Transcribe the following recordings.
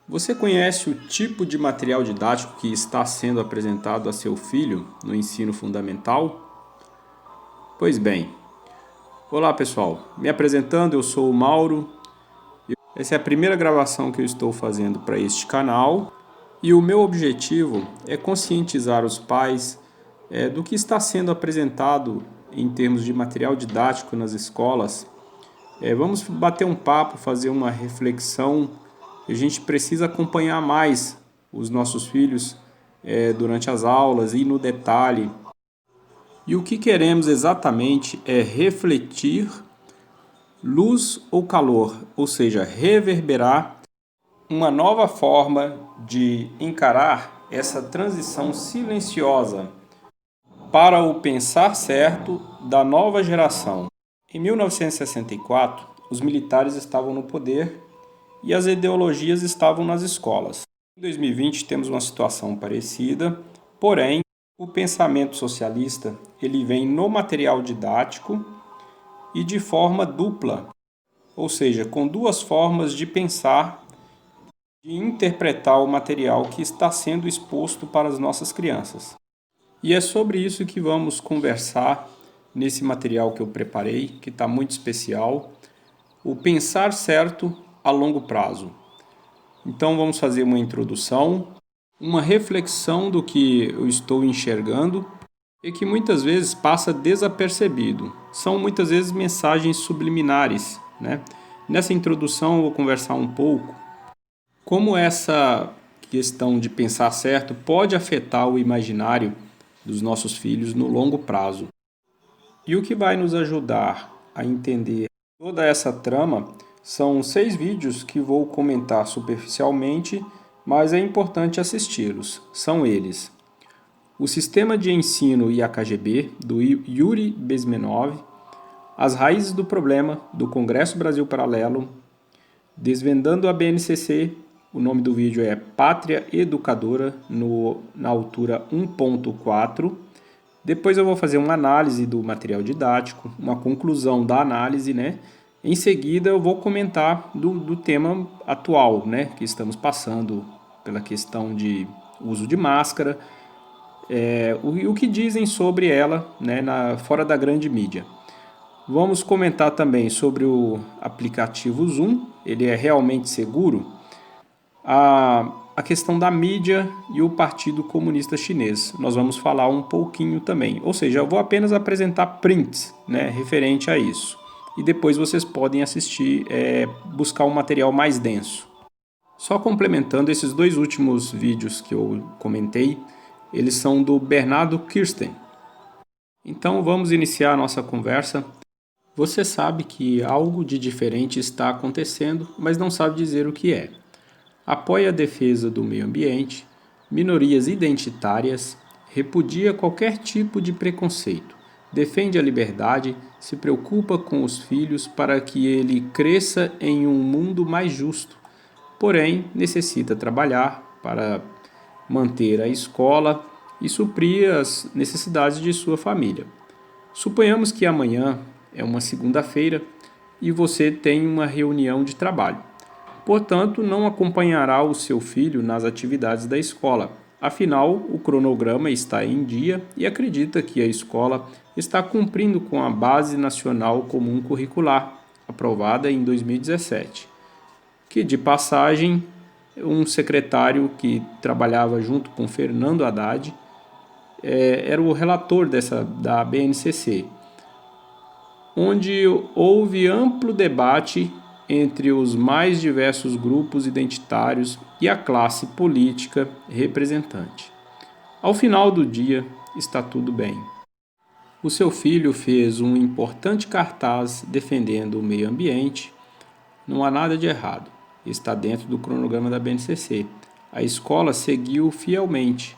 Você conhece o tipo de material didático que está sendo apresentado a seu filho no ensino fundamental? Pois bem, olá pessoal, me apresentando, eu sou o Mauro. Essa é a primeira gravação que eu estou fazendo para este canal e o meu objetivo é conscientizar os pais do que está sendo apresentado em termos de material didático nas escolas. Vamos bater um papo, fazer uma reflexão. A gente precisa acompanhar mais os nossos filhos durante as aulas e no detalhe. E o que queremos exatamente é refletir luz ou calor, ou seja, reverberar uma nova forma de encarar essa transição silenciosa para o pensar certo da nova geração. Em 1964, os militares estavam no poder e as ideologias estavam nas escolas. Em 2020 temos uma situação parecida, porém o pensamento socialista ele vem no material didático e de forma dupla, ou seja, com duas formas de pensar e interpretar o material que está sendo exposto para as nossas crianças. E é sobre isso que vamos conversar nesse material que eu preparei, que está muito especial, o pensar certo a longo prazo. Então vamos fazer uma introdução, uma reflexão do que eu estou enxergando e que muitas vezes passa desapercebido. São muitas vezes mensagens subliminares, né? Nessa introdução eu vou conversar um pouco como essa questão de pensar certo pode afetar o imaginário dos nossos filhos no longo prazo. E o que vai nos ajudar a entender toda essa trama são 6 vídeos que vou comentar superficialmente, mas é importante assisti-los. São eles: O Sistema de Ensino e a KGB, do Yuri Bezmenov, As Raízes do Problema, do Congresso Brasil Paralelo, Desvendando a BNCC, o nome do vídeo é Pátria Educadora, na altura 1.4. Depois eu vou fazer uma análise do material didático, uma conclusão da análise, né? Em seguida eu vou comentar do tema atual, né? Que estamos passando pela questão de uso de máscara, o que dizem sobre ela, né, fora da grande mídia. Vamos comentar também sobre o aplicativo Zoom, ele é realmente seguro? A questão da mídia e o Partido Comunista Chinês. Nós vamos falar um pouquinho também. Ou seja, eu vou apenas apresentar prints, né, referente a isso. E depois vocês podem assistir, buscar um material mais denso. Só complementando, esses 2 últimos vídeos que eu comentei, eles são do Bernardo Kirsten. Então vamos iniciar a nossa conversa. Você sabe que algo de diferente está acontecendo, mas não sabe dizer o que é. Apoia a defesa do meio ambiente, minorias identitárias, repudia qualquer tipo de preconceito, defende a liberdade, se preocupa com os filhos para que ele cresça em um mundo mais justo, porém necessita trabalhar para manter a escola e suprir as necessidades de sua família. Suponhamos que amanhã é uma segunda-feira e você tem uma reunião de trabalho. Portanto, não acompanhará o seu filho nas atividades da escola. Afinal, o cronograma está em dia e acredita que a escola está cumprindo com a Base Nacional Comum Curricular, aprovada em 2017. Que, de passagem, um secretário que trabalhava junto com Fernando Haddad era o relator da BNCC, onde houve amplo debate entre os mais diversos grupos identitários e a classe política representante. Ao final do dia, está tudo bem. O seu filho fez um importante cartaz defendendo o meio ambiente. Não há nada de errado. Está dentro do cronograma da BNCC. A escola seguiu fielmente.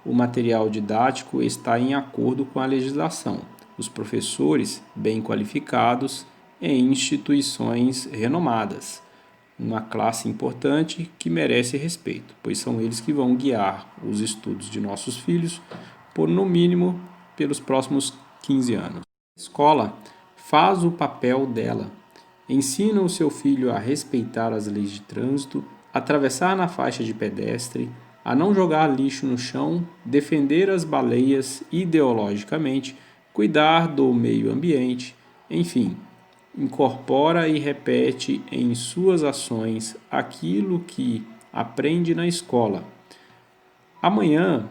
O material didático está em acordo com a legislação. Os professores, bem qualificados, em instituições renomadas. Uma classe importante que merece respeito, pois são eles que vão guiar os estudos de nossos filhos por, no mínimo, pelos próximos 15 anos. A escola faz o papel dela. Ensina o seu filho a respeitar as leis de trânsito, atravessar na faixa de pedestre, a não jogar lixo no chão, defender as baleias ideologicamente, cuidar do meio ambiente, enfim, incorpora e repete em suas ações aquilo que aprende na escola. Amanhã,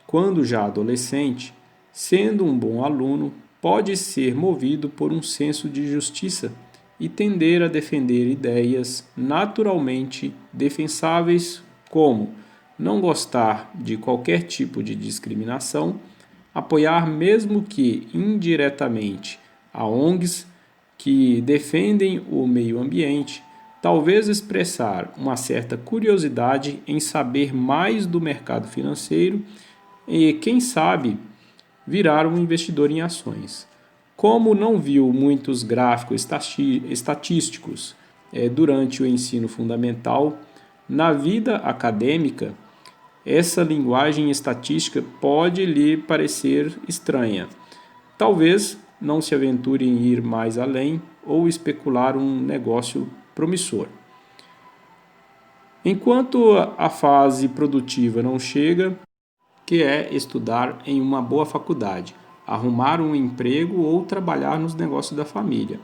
quando já adolescente, sendo um bom aluno, pode ser movido por um senso de justiça e tender a defender ideias naturalmente defensáveis, como não gostar de qualquer tipo de discriminação, apoiar mesmo que indiretamente a ONGs que defendem o meio ambiente, talvez expressar uma certa curiosidade em saber mais do mercado financeiro e, quem sabe, virar um investidor em ações. Como não viu muitos gráficos estatísticos durante o ensino fundamental, na vida acadêmica, essa linguagem estatística pode lhe parecer estranha. Talvez não se aventure em ir mais além ou especular um negócio promissor. Enquanto a fase produtiva não chega, que é estudar em uma boa faculdade, arrumar um emprego ou trabalhar nos negócios da família.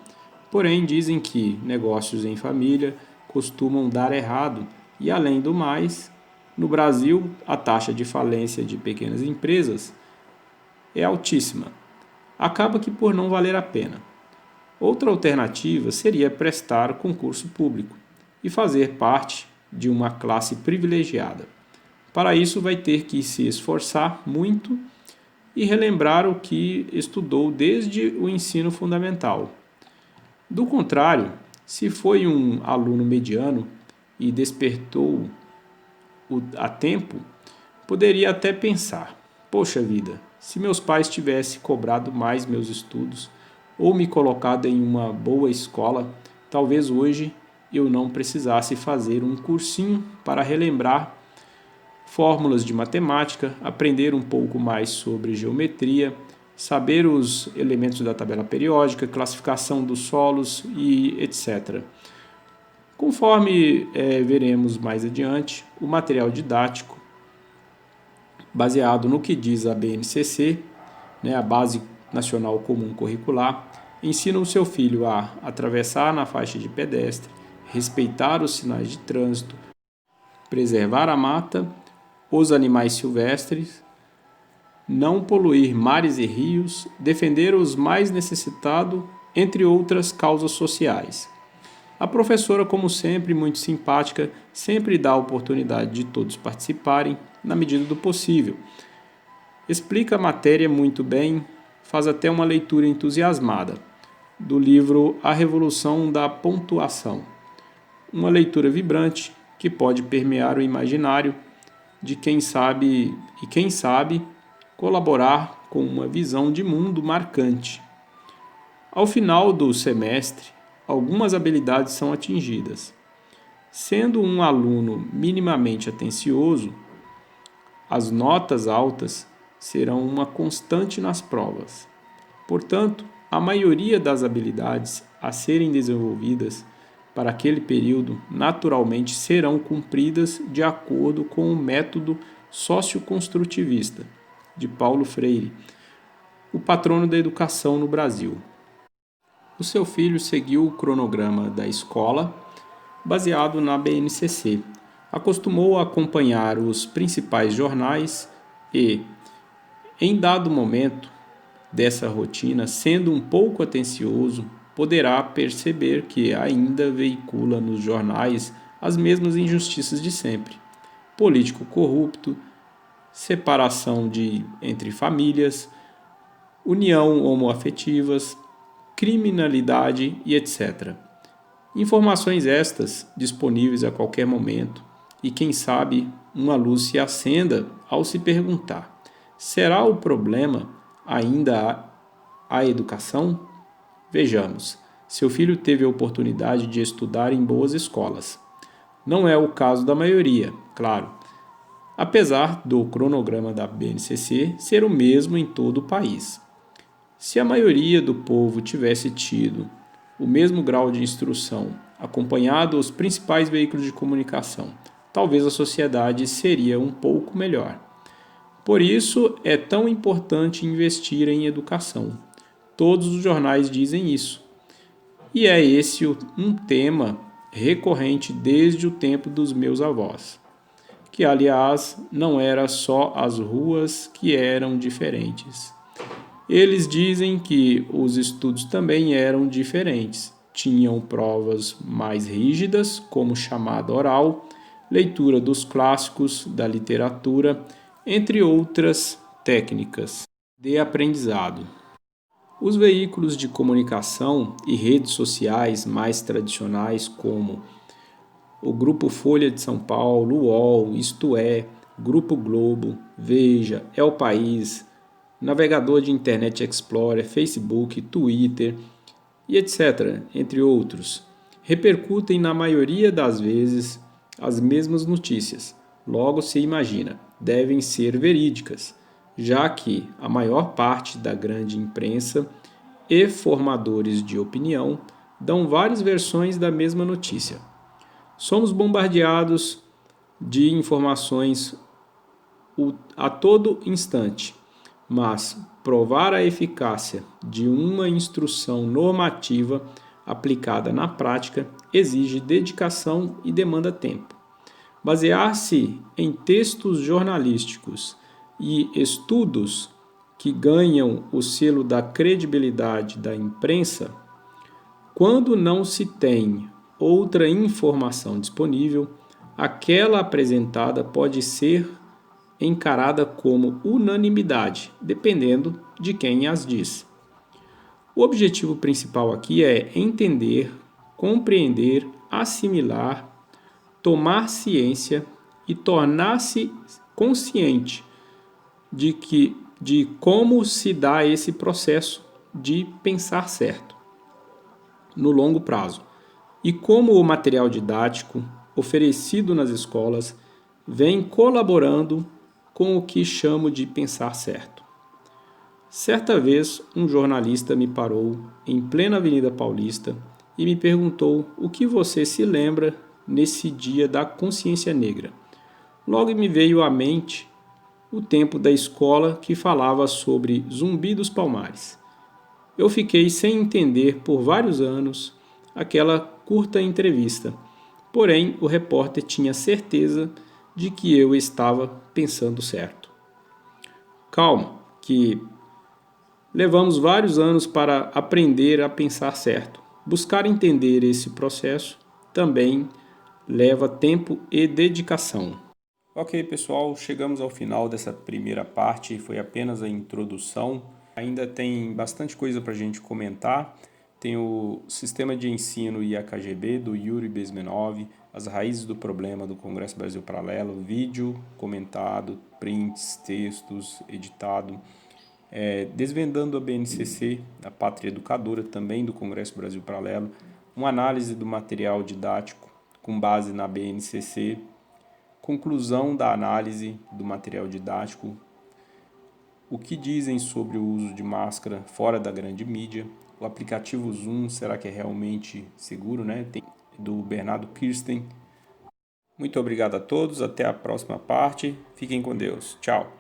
Porém, dizem que negócios em família costumam dar errado e, além do mais, no Brasil, a taxa de falência de pequenas empresas é altíssima. Acaba que por não valer a pena. Outra alternativa seria prestar concurso público e fazer parte de uma classe privilegiada. Para isso, vai ter que se esforçar muito e relembrar o que estudou desde o ensino fundamental. Do contrário, se foi um aluno mediano e despertou a tempo, poderia até pensar: poxa vida, se meus pais tivessem cobrado mais meus estudos ou me colocado em uma boa escola, talvez hoje eu não precisasse fazer um cursinho para relembrar fórmulas de matemática, aprender um pouco mais sobre geometria, saber os elementos da tabela periódica, classificação dos solos e etc. Conforme veremos mais adiante, o material didático, baseado no que diz a BNCC, a Base Nacional Comum Curricular, ensina o seu filho a atravessar na faixa de pedestre, respeitar os sinais de trânsito, preservar a mata, os animais silvestres, não poluir mares e rios, defender os mais necessitados, entre outras causas sociais. A professora, como sempre, muito simpática, sempre dá a oportunidade de todos participarem, na medida do possível. Explica a matéria muito bem, faz até uma leitura entusiasmada do livro A Revolução da Pontuação. Uma leitura vibrante que pode permear o imaginário de quem sabe colaborar com uma visão de mundo marcante. Ao final do semestre, algumas habilidades são atingidas. Sendo um aluno minimamente atencioso, as notas altas serão uma constante nas provas. Portanto, a maioria das habilidades a serem desenvolvidas para aquele período naturalmente serão cumpridas de acordo com o método socioconstrutivista de Paulo Freire, o patrono da educação no Brasil. O seu filho seguiu o cronograma da escola, baseado na BNCC. Acostumou a acompanhar os principais jornais e, em dado momento dessa rotina, sendo um pouco atencioso, poderá perceber que ainda veicula nos jornais as mesmas injustiças de sempre: político corrupto, separação entre famílias, união homoafetivas, criminalidade e etc. Informações estas disponíveis a qualquer momento e, quem sabe, uma luz se acenda ao se perguntar: será o problema ainda a educação? Vejamos, seu filho teve a oportunidade de estudar em boas escolas. Não é o caso da maioria, claro, apesar do cronograma da BNCC ser o mesmo em todo o país. Se a maioria do povo tivesse tido o mesmo grau de instrução, acompanhado os principais veículos de comunicação, talvez a sociedade seria um pouco melhor. Por isso é tão importante investir em educação. Todos os jornais dizem isso. E é esse um tema recorrente desde o tempo dos meus avós, que aliás não era só as ruas que eram diferentes. Eles dizem que os estudos também eram diferentes. Tinham provas mais rígidas, como chamada oral, leitura dos clássicos da literatura, entre outras técnicas de aprendizado. Os veículos de comunicação e redes sociais mais tradicionais, como o Grupo Folha de São Paulo, UOL, Isto É, Grupo Globo, Veja, É o País, navegador de Internet Explorer, Facebook, Twitter e etc., entre outros, repercutem na maioria das vezes as mesmas notícias. Logo se imagina, devem ser verídicas, já que a maior parte da grande imprensa e formadores de opinião dão várias versões da mesma notícia. Somos bombardeados de informações a todo instante, mas provar a eficácia de uma instrução normativa aplicada na prática exige dedicação e demanda tempo. Basear-se em textos jornalísticos e estudos que ganham o selo da credibilidade da imprensa, quando não se tem outra informação disponível, aquela apresentada pode ser encarada como unanimidade, dependendo de quem as diz. O objetivo principal aqui é entender, compreender, assimilar, tomar ciência e tornar-se consciente de como se dá esse processo de pensar certo no longo prazo e como o material didático oferecido nas escolas vem colaborando com o que chamo de pensar certo. Certa vez, um jornalista me parou em plena Avenida Paulista e me perguntou o que você se lembra nesse dia da consciência negra. Logo me veio à mente o tempo da escola que falava sobre Zumbi dos Palmares. Eu fiquei sem entender por vários anos aquela curta entrevista, porém o repórter tinha certeza de que eu estava pensando certo. Calma, que levamos vários anos para aprender a pensar certo. Buscar entender esse processo também leva tempo e dedicação. Ok, pessoal, chegamos ao final dessa primeira parte, foi apenas a introdução. Ainda tem bastante coisa para a gente comentar. Tem o Sistema de Ensino e a KGB, do Yuri Bezmenov, As Raízes do Problema, do Congresso Brasil Paralelo, vídeo comentado, prints, textos, editado. Desvendando a BNCC, a Pátria Educadora, também do Congresso Brasil Paralelo, uma análise do material didático com base na BNCC, conclusão da análise do material didático, o que dizem sobre o uso de máscara fora da grande mídia, o aplicativo Zoom, será que é realmente seguro, né? Tem do Bernardo Kirsten. Muito obrigado a todos, até a próxima parte, fiquem com Deus, tchau!